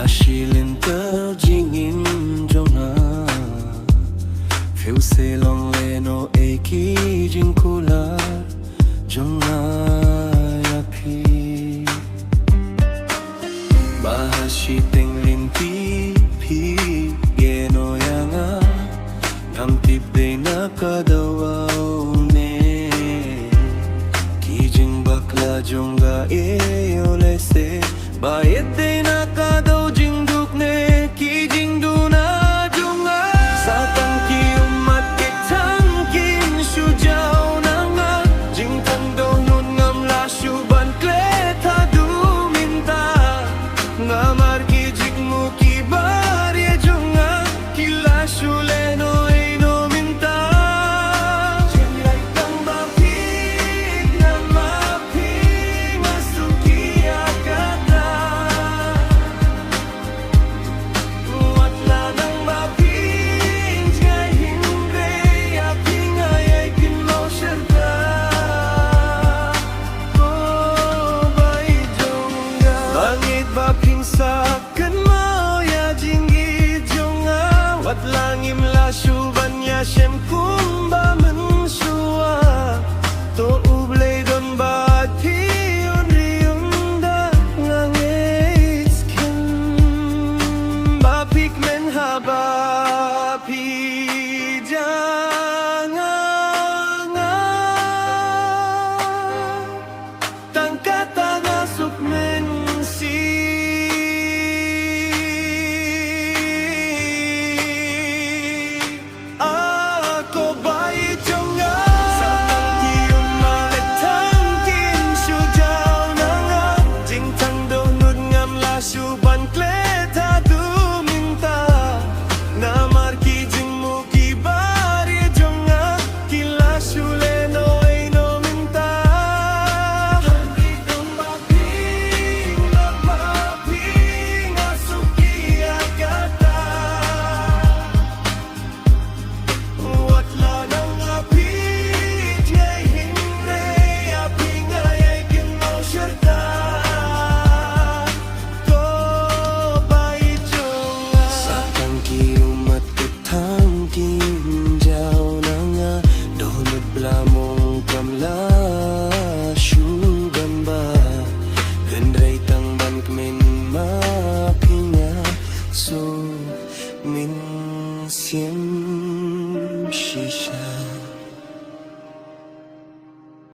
Shilin tơ jingin jona Phêu se long le no e ki jing kula Jona ya pi Bahashi ting lin pi pi Ge no yanga Nam tip de na kadawaw ne Ki jing bakla jonga e ole se Bayet de na kadaw jing duk ne Ki jing du na junga Sa tang ki umat ke tang kin shu jiao na nga Jing tang do nun ngam la shu ban kle tha du min ta Nga mar ki jik mu ki bar ye junga Ki la shu le no e no min ta Jing lai tang ba pi na ma pi masuki agata Sa kan mau ya jinggi jonga wat langim la shuban ya shem kumba men shua to uble don ba thi on riung da ngange skin ba pigmen ha ba pi janga tangkata na sukmen si Min xiêm